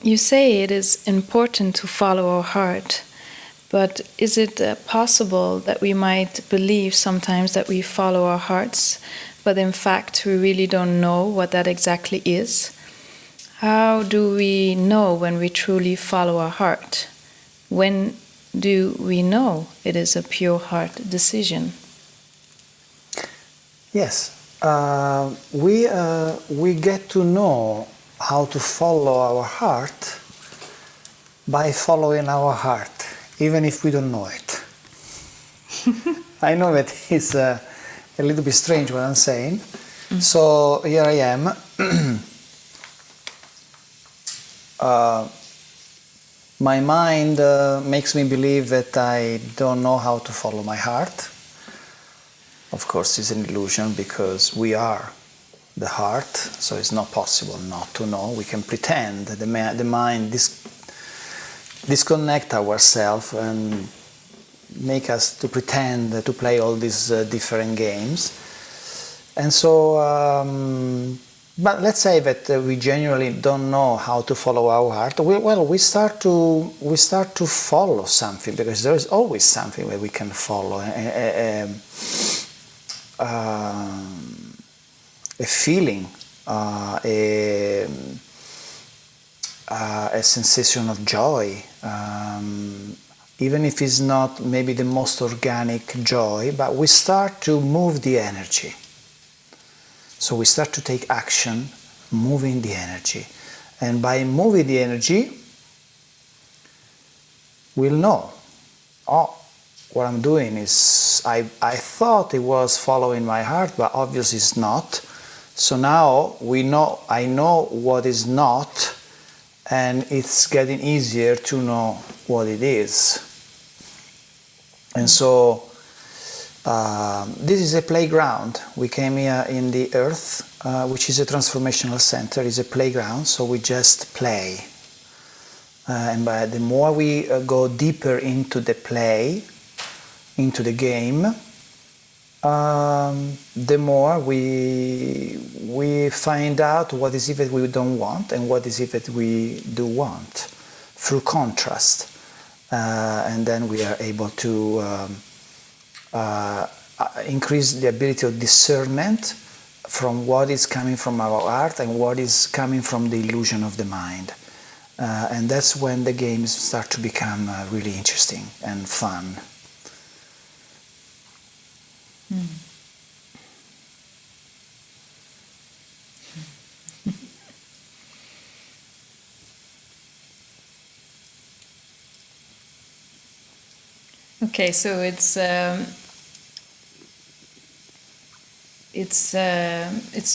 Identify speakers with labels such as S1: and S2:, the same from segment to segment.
S1: You say it is important to follow our heart, but is it possible that we might believe sometimes that we follow our hearts, but in fact we really don't know what that exactly is? How do we know when we truly follow our heart? When do we know it is a pure heart decision?
S2: Yes, we get to know how to follow our heart by following our heart, even if we don't know it. I know that it's a little bit strange what I'm saying. So here I am. My mind makes me believe that I don't know how to follow my heart. Of course, it's an illusion because we are the heart, so it's not possible not to know. We can pretend that the mind disconnect ourselves and make us to pretend to play all these different games. And so, but let's say that we genuinely don't know how to follow our heart. We start to follow something, because there is always something that we can follow. A feeling, a sensation of joy, even if it's not maybe the most organic joy, but we start to move the energy. So we start to take action, moving the energy. And by moving the energy, we'll know, oh, what I'm doing is, I thought it was following my heart, but obviously it's not. So now I know what is not, and it's getting easier to know what it is. And so this is a playground. We came here in the earth, which is a transformational center, is a playground, so we just play. And by the more we go deeper into the play, into the game, the more we find out what is it that we don't want and what is it that we do want, through contrast. And then we are able to increase the ability of discernment from what is coming from our heart and what is coming from the illusion of the mind. And that's when the games start to become really interesting and fun.
S1: Okay, so it's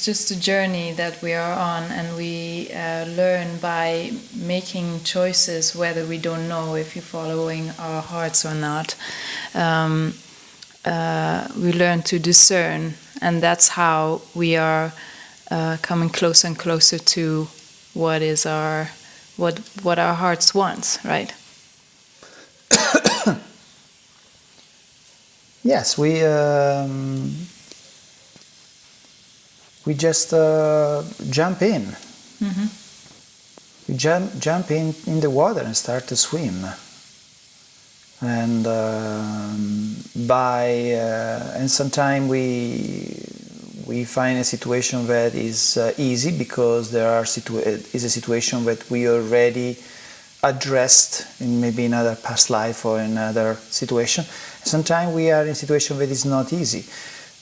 S1: just a journey that we are on, and we learn by making choices whether we don't know if you're following our hearts or not. We learn to discern, and that's how we are coming closer and closer to what is what our hearts want, right?
S2: Yes, we just jump in.
S1: Mm-hmm.
S2: We jump in the water and start to swim. And and sometimes we find a situation that is easy, because is a situation that we already addressed in maybe another past life or another situation. Sometimes we are in a situation that is not easy.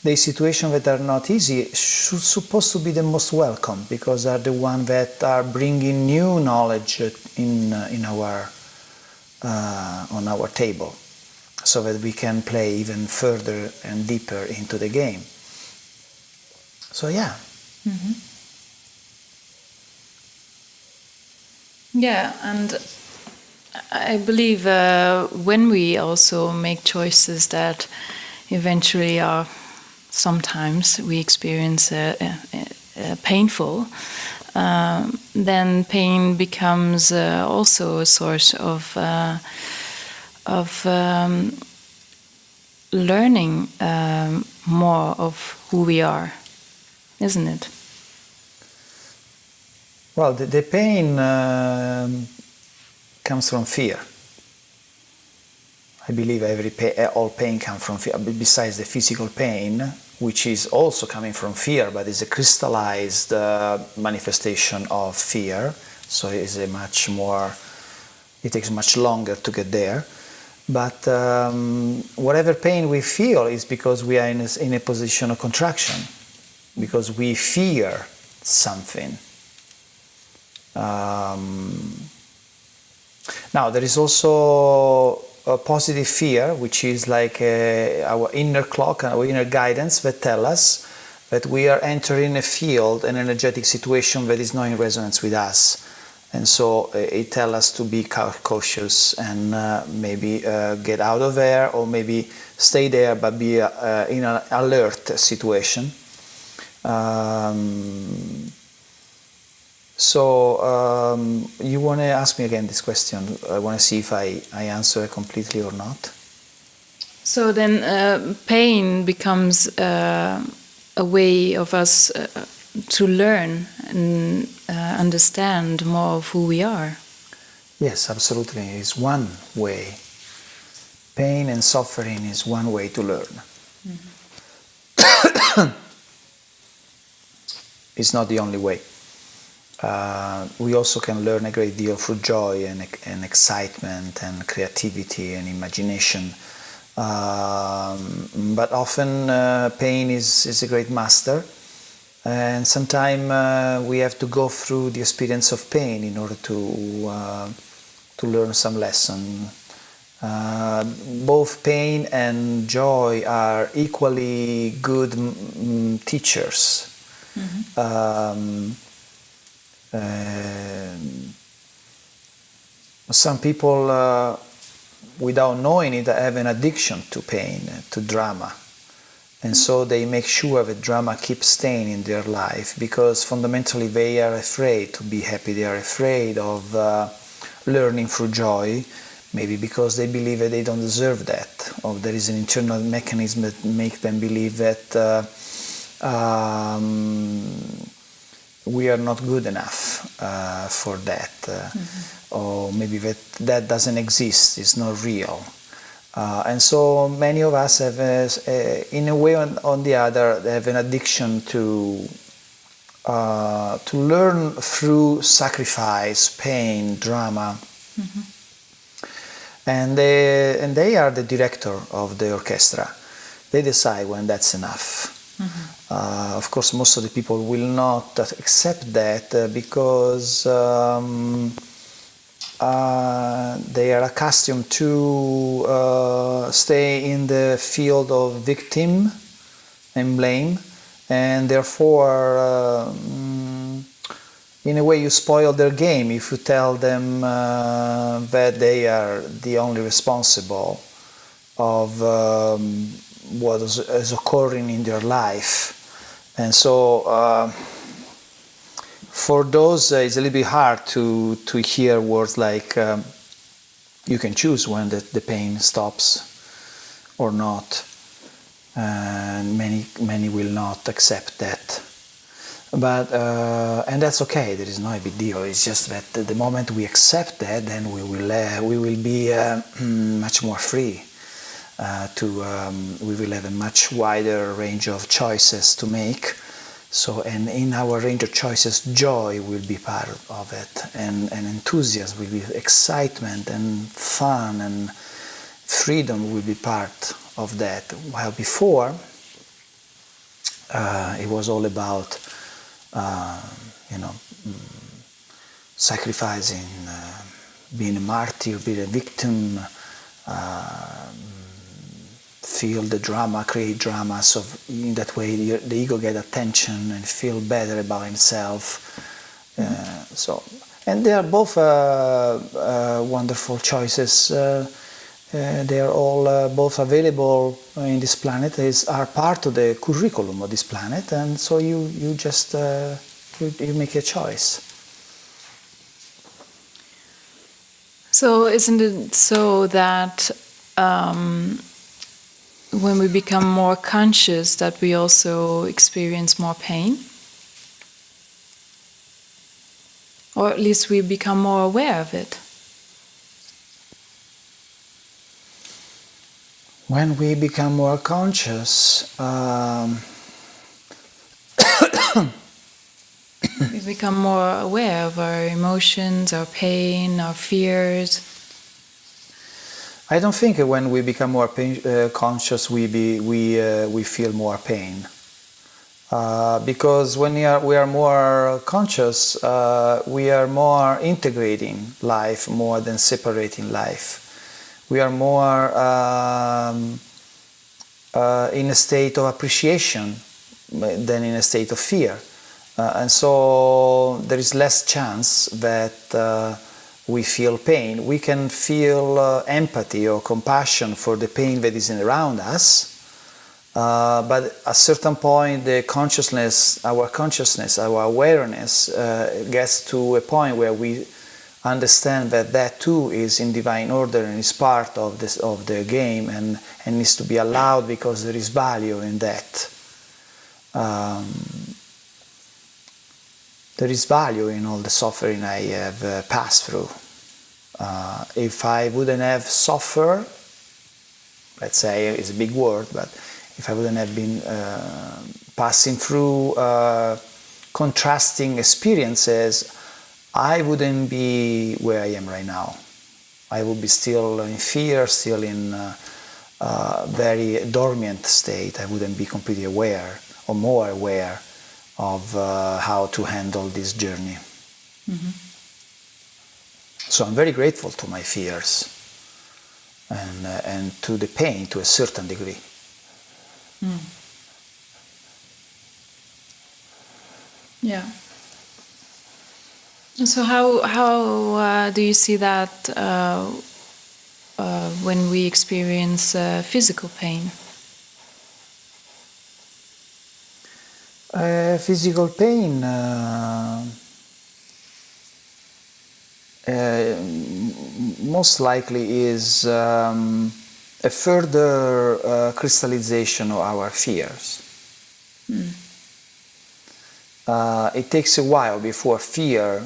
S2: The situations that are not easy should supposed to be the most welcome, because are the ones that are bringing new knowledge in our on our table, so that we can play even further and deeper into the game. So yeah.
S1: Mm-hmm. Yeah, and I believe when we also make choices that eventually are sometimes we experience painful, then pain becomes also a source of learning more of who we are, isn't it?
S2: Well, the pain comes from fear. I believe all pain comes from fear, besides the physical pain, which is also coming from fear, but is a crystallized manifestation of fear. So it takes much longer to get there. But whatever pain we feel is because we are in a position of contraction, because we fear something. Now, there is also a positive fear, which is like our inner clock and our inner guidance that tell us that we are entering a field, an energetic situation that is not in resonance with us. And so it tells us to be cautious and maybe get out of there, or maybe stay there but be in an alert situation. So you want to ask me again this question? I want to see if I answer it completely or not.
S1: So then pain becomes a way of us to learn and understand more of who we are.
S2: Yes, absolutely. It's one way. Pain and suffering is one way to learn. Mm-hmm. It's not the only way. We also can learn a great deal through joy and excitement and creativity and imagination. But often pain is a great master, and sometimes we have to go through the experience of pain in order to learn some lesson. Both pain and joy are equally good teachers. Mm-hmm. Some people, without knowing it, have an addiction to pain, to drama. And so they make sure that drama keeps staying in their life, because fundamentally they are afraid to be happy. They are afraid of learning through joy, maybe because they believe that they don't deserve that, or there is an internal mechanism that makes them believe that we are not good enough for that, or maybe that doesn't exist, it's not real. And so many of us have, in a way or on the other, have an addiction to learn through sacrifice, pain, drama. Mm-hmm. And they are the director of the orchestra. They decide when that's enough. Mm-hmm. Of course, most of the people will not accept that because they are accustomed to stay in the field of victim and blame, and therefore, in a way, you spoil their game if you tell them that they are the only responsible of what is occurring in their life. And so for those it's a little bit hard to hear words like you can choose when the pain stops or not, and many will not accept that. But and that's okay. There is no big deal. It's just that the moment we accept that, then we will be much more free. We will have a much wider range of choices to make. So, and in our range of choices, joy will be part of it, and enthusiasm will be, excitement and fun and freedom will be part of that. While before, it was all about, sacrificing, being a martyr, being a victim, feel the drama, create drama, so in that way the ego get attention and feel better about himself. So And they are both wonderful choices. They are all both available in this planet, are part of the curriculum of this planet, and so you just you make a choice.
S1: So isn't it so that when we become more conscious that we also experience more pain? Or at least we become more aware of it?
S2: When we become more conscious,
S1: we become more aware of our emotions, our pain, our fears.
S2: I don't think when we become more conscious we feel more pain. Because when we are more conscious, we are more integrating life more than separating life. We are more in a state of appreciation than in a state of fear. And so there is less chance that we feel pain. We can feel empathy or compassion for the pain that is around us, but at a certain point the our awareness gets to a point where we understand that too is in divine order and is part of the game and needs to be allowed because there is value in that. There is value in all the suffering I have passed through. If I wouldn't have suffered, let's say it's a big word, but if I wouldn't have been passing through contrasting experiences, I wouldn't be where I am right now. I would be still in fear, still in a very dormant state. I wouldn't be completely aware or more aware of how to handle this journey. Mm-hmm. So I'm very grateful to my fears and to the pain to a certain degree.
S1: Mm. Yeah. So how do you see that when we experience physical pain?
S2: Physical pain most likely is a further crystallization of our fears. Mm. It takes a while before fear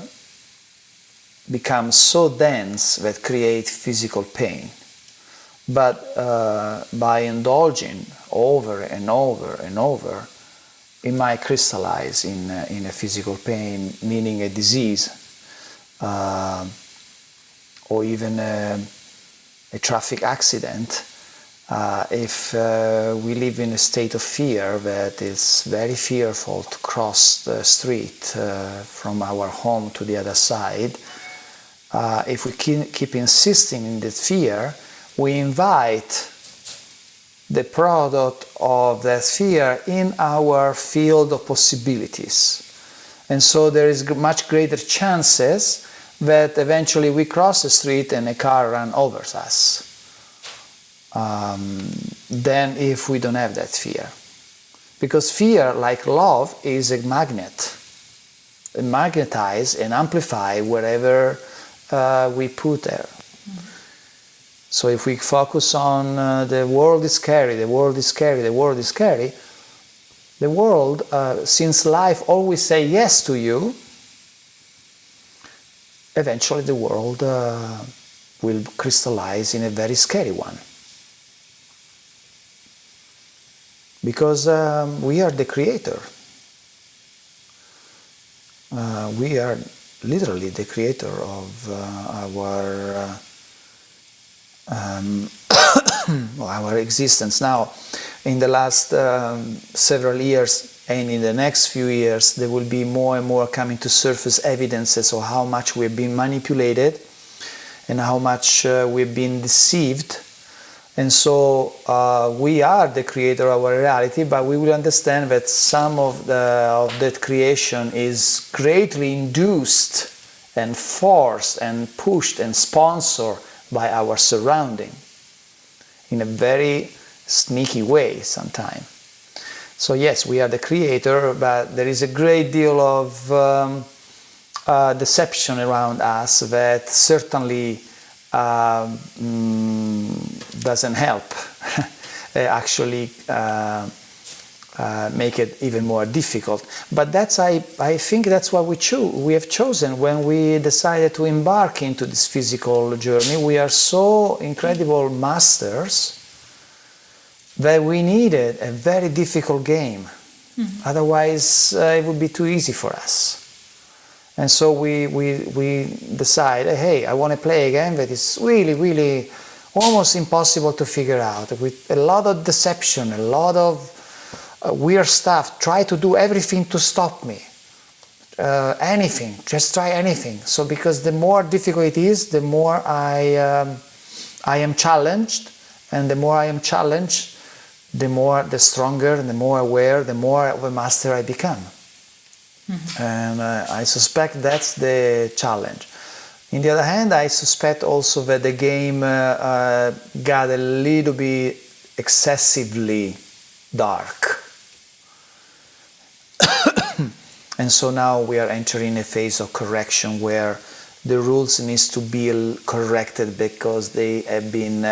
S2: becomes so dense that creates physical pain. But by indulging over and over and over, it might crystallize in a physical pain, meaning a disease, or even a traffic accident. If we live in a state of fear that it's very fearful to cross the street from our home to the other side, if we keep insisting in that fear, we invite the product of that fear in our field of possibilities. And so there is much greater chances that eventually we cross the street and a car runs over us than if we don't have that fear. Because fear, like love, is a magnet. It magnetizes and amplifies wherever we put there. So if we focus on the world is scary, the world is scary, the world is scary, the world, since life always says yes to you, eventually the world will crystallize in a very scary one. Because we are the creator. We are literally the creator of our existence. Now, in the last several years and in the next few years, there will be more and more coming to surface evidences of how much we've been manipulated and how much we've been deceived. And so we are the creator of our reality, but we will understand that some of that creation is greatly induced and forced and pushed and sponsored by our surrounding in a very sneaky way sometimes. So yes, we are the creator, but there is a great deal of deception around us that certainly doesn't help. Actually make it even more difficult. But that's I think that's what we have chosen when we decided to embark into this physical journey. We are so incredible masters that we needed a very difficult game. Mm-hmm. Otherwise, it would be too easy for us. And so we decided, hey, I want to play a game that is really, really almost impossible to figure out, with a lot of deception, a lot of weird stuff. Try to do everything to stop me. Anything, just try anything. So because the more difficult it is, the more I am challenged, and the more I am challenged, the stronger, and the more aware, the more of a master I become. Mm-hmm. And I suspect that's the challenge. On the other hand, I suspect also that the game got a little bit excessively dark. And so now we are entering a phase of correction where the rules needs to be corrected because they have been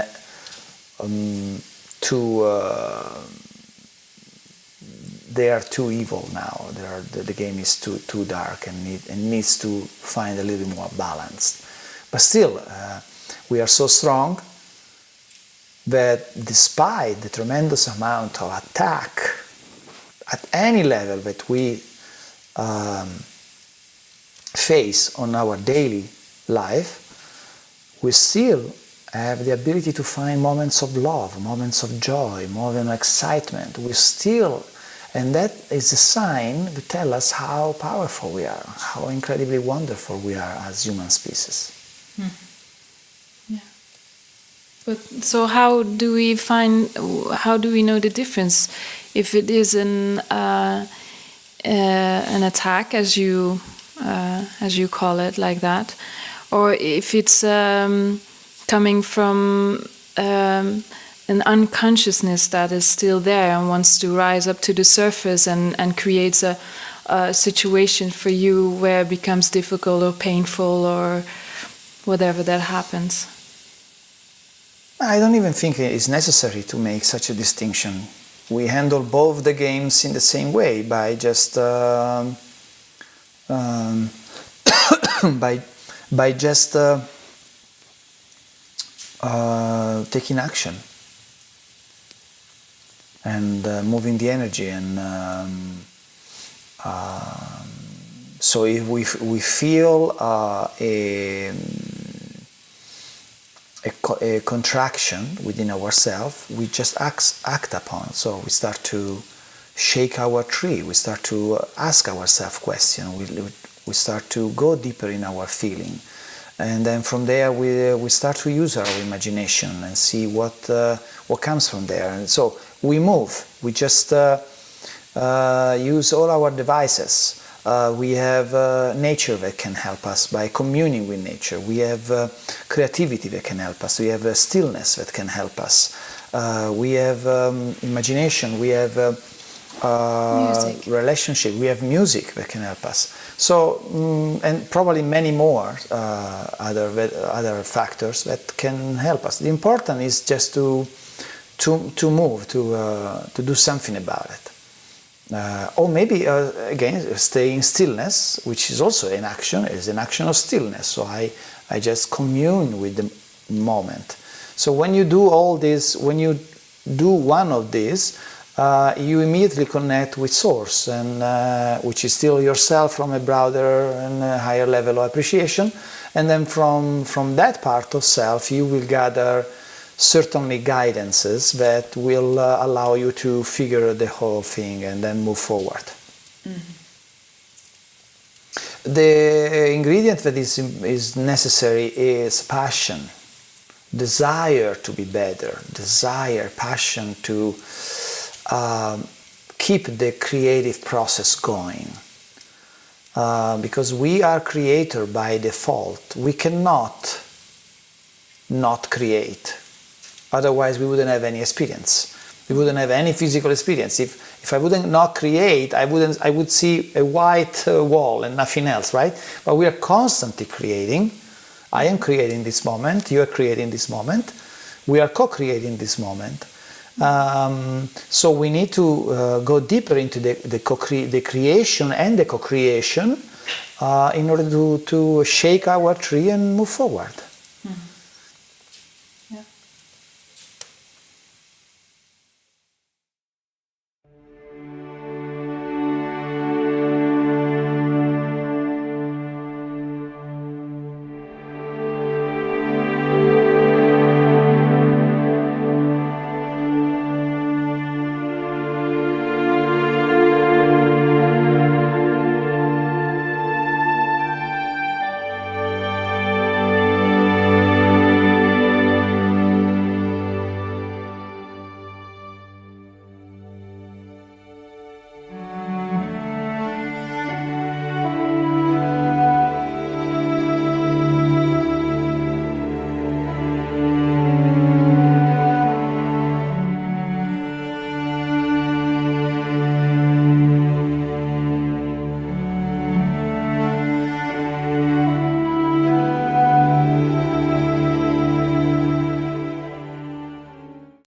S2: they are too evil now. The game is too dark and needs to find a little bit more balanced. But still, we are so strong that despite the tremendous amount of attack at any level that we face on our daily life, we still have the ability to find moments of love, moments of joy, moments of excitement. We still, and that is a sign to tell us how powerful we are, how incredibly wonderful we are as human species.
S1: Mm. Yeah. But so how do we know the difference if it is an attack, as you call it, like that, or if it's coming from an unconsciousness that is still there and wants to rise up to the surface and creates a situation for you where it becomes difficult or painful or whatever that happens?
S2: I don't even think it is necessary to make such a distinction. We handle both the games in the same way by just taking action and moving the energy. And so if we feel a contraction within ourselves, we just act upon. So we start to shake our tree. We start to ask ourselves questions. We start to go deeper in our feeling, and then from there we start to use our imagination and see what comes from there. And so we move. We just use all our devices. We have nature that can help us by communing with nature. We have creativity that can help us. We have stillness that can help us. We have imagination. We have relationship. We have music that can help us. So, and probably many more other factors that can help us. The important is just to move, to do something about it. Or maybe again stay in stillness, which is also an action. Is an action of stillness. So I just commune with the moment. So when you do all this, when you do one of these, you immediately connect with Source, and which is still yourself from a broader and a higher level of appreciation. And then from that part of self, you will gather certainly guidances that will allow you to figure the whole thing and then move forward. Mm-hmm. The ingredient that is necessary is passion, desire to be better, passion to keep the creative process going. because we are creator by default. We cannot not create. Otherwise, we wouldn't have any experience. We wouldn't have any physical experience. If I wouldn't not create, I would see a white wall and nothing else, right? But we are constantly creating. I am creating this moment. You are creating this moment. We are co-creating this moment. So we need to go deeper into the creation and the co-creation in order to shake our tree and move forward.
S1: Yeah.